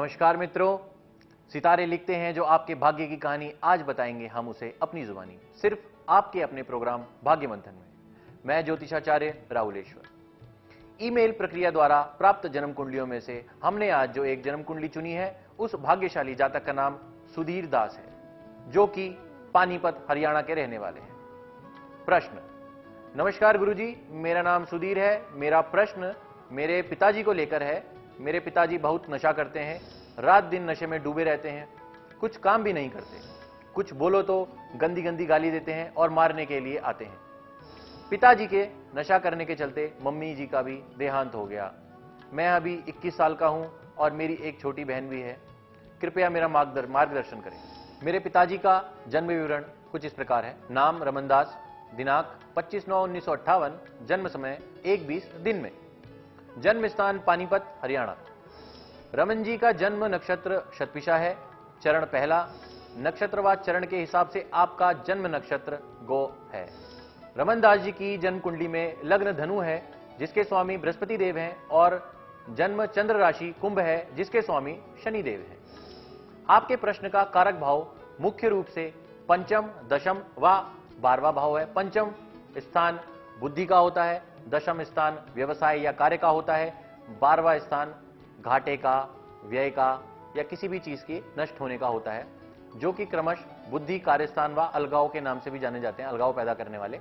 नमस्कार मित्रों, सितारे लिखते हैं जो आपके भाग्य की कहानी आज बताएंगे हम उसे अपनी जुबानी, सिर्फ आपके अपने प्रोग्राम भाग्य मंथन में। मैं ज्योतिषाचार्य राहुलेश्वर। ईमेल प्रक्रिया द्वारा प्राप्त जन्म कुंडलियों में से हमने आज जो एक जन्म कुंडली चुनी है उस भाग्यशाली जातक का नाम सुधीर दास है, जो कि पानीपत हरियाणा के रहने वाले हैं। प्रश्न। नमस्कार गुरुजी, मेरा नाम सुधीर है। मेरा प्रश्न मेरे पिताजी को लेकर है। मेरे पिताजी बहुत नशा करते हैं, रात दिन नशे में डूबे रहते हैं, कुछ काम भी नहीं करते, कुछ बोलो तो गंदी गंदी गाली देते हैं और मारने के लिए आते हैं। पिताजी के नशा करने के चलते मम्मी जी का भी देहांत हो गया। मैं अभी 21 साल का हूं और मेरी एक छोटी बहन भी है। कृपया मेरा मार्गदर्शन करें। मेरे पिताजी का जन्म विवरण कुछ इस प्रकार है। नाम रमन दास, दिनांक 25/9/1958, जन्म समय 1:20 दिन में, जन्म स्थान पानीपत हरियाणा। रमन जी का जन्म नक्षत्र शतभिषा है, चरण पहला। नक्षत्रवाद चरण के हिसाब से आपका जन्म नक्षत्र गो है। रमन दास जी की जन्म कुंडली में लग्न धनु है, जिसके स्वामी बृहस्पति देव हैं, और जन्म चंद्र राशि कुंभ है, जिसके स्वामी शनि देव हैं। आपके प्रश्न का कारक भाव मुख्य रूप से पंचम, दशम व 12वां भाव है। पंचम स्थान बुद्धि का होता है, दशम स्थान व्यवसाय या कार्य का होता है, 12वां स्थान घाटे का, व्यय का या किसी भी चीज के नष्ट होने का होता है, जो कि क्रमश बुद्धि, कार्यस्थान व अलगाव के नाम से भी जाने जाते हैं। अलगाव पैदा करने वाले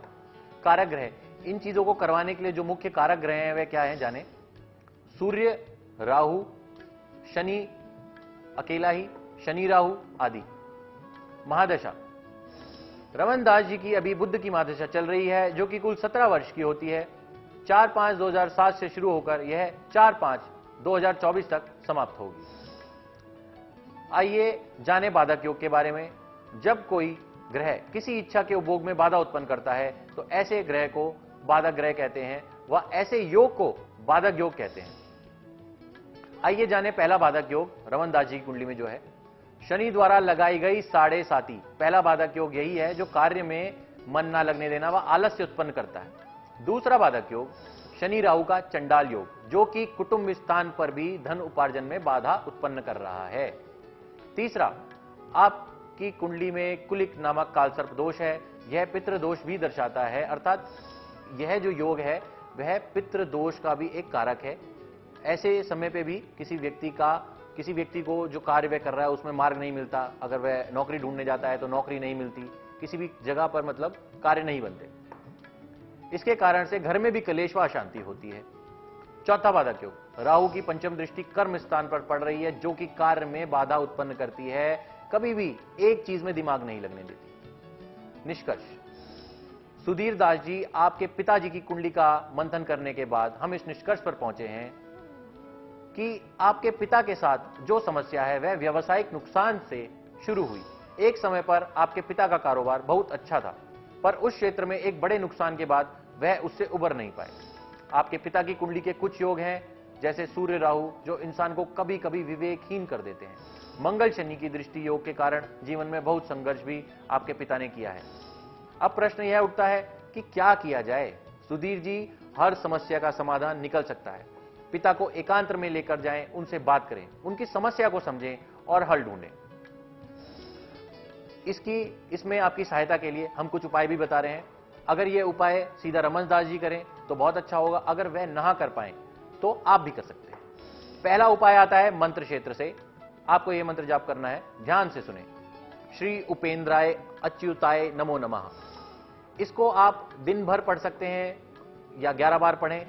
कारक ग्रह। इन चीजों को करवाने के लिए जो मुख्य कारक ग्रह हैं वे क्या हैं जाने। सूर्य, राहु, शनि अकेला ही, शनि राहु आदि। महादशा। रमन दास जी की अभी बुध की महादशा चल रही है, जो कि कुल 17 वर्ष की होती है। 4/5/2007 से शुरू होकर यह 4/5/2024 तक समाप्त होगी। आइए जाने बाधक योग के बारे में। जब कोई ग्रह किसी इच्छा के उपभोग में बाधा उत्पन्न करता है तो ऐसे ग्रह को बाधक ग्रह कहते हैं, व ऐसे योग को बाधक योग कहते हैं। आइए जाने पहला बाधक योग रमन दास जी की कुंडली में जो है। शनि द्वारा लगाई गई 7.5 पहला बाधक योग यही है, जो कार्य में मन ना लगने देना व आलस्य उत्पन्न करता है। दूसरा बाधक योग शनि राहु का चंडाल योग, जो कि कुटुंब स्थान पर भी धन उपार्जन में बाधा उत्पन्न कर रहा है। तीसरा, आपकी कुंडली में कुलिक नामक कालसर्प दोष है। यह पितृ दोष भी दर्शाता है, अर्थात यह जो योग है वह पितृ दोष का भी एक कारक है। ऐसे समय पे भी किसी व्यक्ति को जो कार्य वह कर रहा है उसमें मार्ग नहीं मिलता। अगर वह नौकरी ढूंढने जाता है तो नौकरी नहीं मिलती, किसी भी जगह पर मतलब कार्य नहीं बनते। इसके कारण से घर में भी कलेश व अशांति होती है। चौथा बाधक योग, राहु की पंचम दृष्टि कर्म स्थान पर पड़ रही है, जो कि कार्य में बाधा उत्पन्न करती है, कभी भी एक चीज में दिमाग नहीं लगने देती। निष्कर्ष। सुधीर दास जी, आपके पिताजी की कुंडली का मंथन करने के बाद हम इस निष्कर्ष पर पहुंचे हैं कि आपके पिता के साथ जो समस्या है वह व्यावसायिक नुकसान से शुरू हुई। एक समय पर आपके पिता का कारोबार बहुत अच्छा था, पर उस क्षेत्र में एक बड़े नुकसान के बाद वह उससे उबर नहीं पाए। आपके पिता की कुंडली के कुछ योग हैं, जैसे सूर्य राहु, जो इंसान को कभी कभी विवेकहीन कर देते हैं। मंगल शनि की दृष्टि योग के कारण जीवन में बहुत संघर्ष भी आपके पिता ने किया है। अब प्रश्न यह उठता है कि क्या किया जाए। सुधीर जी, हर समस्या का समाधान निकल सकता है। पिता को एकांत में लेकर जाएं, उनसे बात करें, उनकी समस्या को समझें और हल ढूंढें। इसमें आपकी सहायता के लिए हम कुछ उपाय भी बता रहे हैं। अगर ये उपाय सीधा रमन दास जी करें तो बहुत अच्छा होगा। अगर वह ना कर पाए तो आप भी कर सकते हैं। पहला उपाय आता है मंत्र क्षेत्र से। आपको यह मंत्र जाप करना है, ध्यान से सुने। श्री उपेंद्राय अच्युताय नमो नमः। इसको आप दिन भर पढ़ सकते हैं या 11 बार पढ़ें।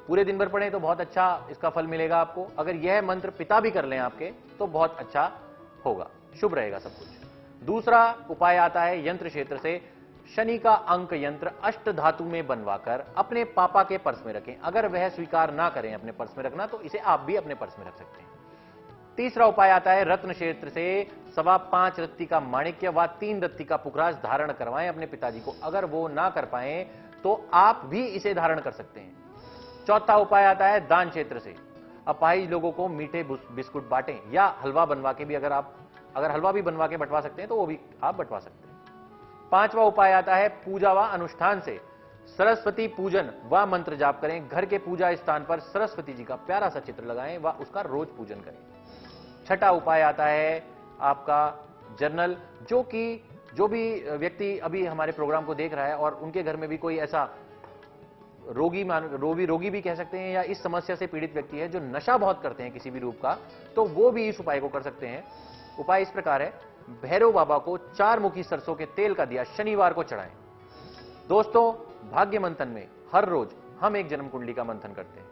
पूरे दिन भर पढ़ें तो बहुत अच्छा इसका फल मिलेगा आपको। अगर यह मंत्र पिता भी कर लें आपके तो बहुत अच्छा होगा, शुभ रहेगा सब कुछ। दूसरा उपाय आता है यंत्र क्षेत्र से। शनि का अंक यंत्र अष्ट धातु में बनवाकर अपने पापा के पर्स में रखें। अगर वह स्वीकार ना करें अपने पर्स में रखना तो इसे आप भी अपने पर्स में रख सकते हैं। तीसरा उपाय आता है रत्न क्षेत्र से 5.25 रत्ती का माणिक्य व 3 रत्ती का पुखराज धारण करवाएं अपने पिताजी को। अगर वो ना कर पाए तो आप भी इसे धारण कर सकते हैं। चौथा उपाय आता है दान क्षेत्र से। अपाहिज लोगों को मीठे बिस्कुट बांटें, या हलवा बनवा के भी अगर हलवा भी बनवा के बंटवा सकते हैं तो वो भी आप बंटवा सकते हैं। पांचवा उपाय आता है पूजा व अनुष्ठान से। सरस्वती पूजन व मंत्र जाप करें। घर के पूजा स्थान पर सरस्वती जी का प्यारा सा चित्र लगाएं व उसका रोज पूजन करें। छठा उपाय आता है आपका जर्नल, जो भी व्यक्ति अभी हमारे प्रोग्राम को देख रहा है और उनके घर में भी कोई ऐसा रोगी भी कह सकते हैं या इस समस्या से पीड़ित व्यक्ति है जो नशा बहुत करते हैं किसी भी रूप का, तो वो भी इस उपाय को कर सकते हैं। उपाय इस प्रकार है, भैरव बाबा को 4 मुखी सरसों के तेल का दिया शनिवार को चढ़ाएं। दोस्तों, भाग्य मंथन में हर रोज हम एक जन्म कुंडली का मंथन करते हैं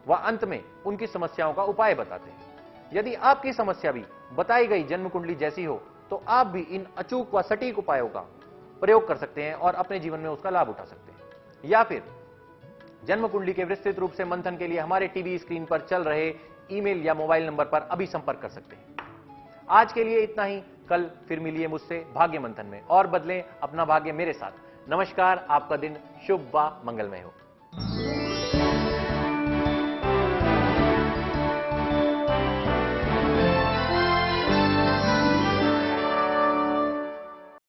व अंत में उनकी समस्याओं का उपाय बताते हैं। यदि आपकी समस्या भी बताई गई जन्म कुंडली जैसी हो तो आप भी इन अचूक व सटीक उपायों का प्रयोग कर सकते हैं और अपने जीवन में उसका लाभ उठा सकते हैं। या फिर जन्म कुंडली के विस्तृत रूप से मंथन के लिए हमारे टीवी स्क्रीन पर चल रहे ईमेल या मोबाइल नंबर पर अभी संपर्क कर सकते हैं। आज के लिए इतना ही। कल फिर मिलिए मुझसे भाग्य मंथन में और बदलें अपना भाग्य मेरे साथ। नमस्कार, आपका दिन शुभ व मंगलमय हो।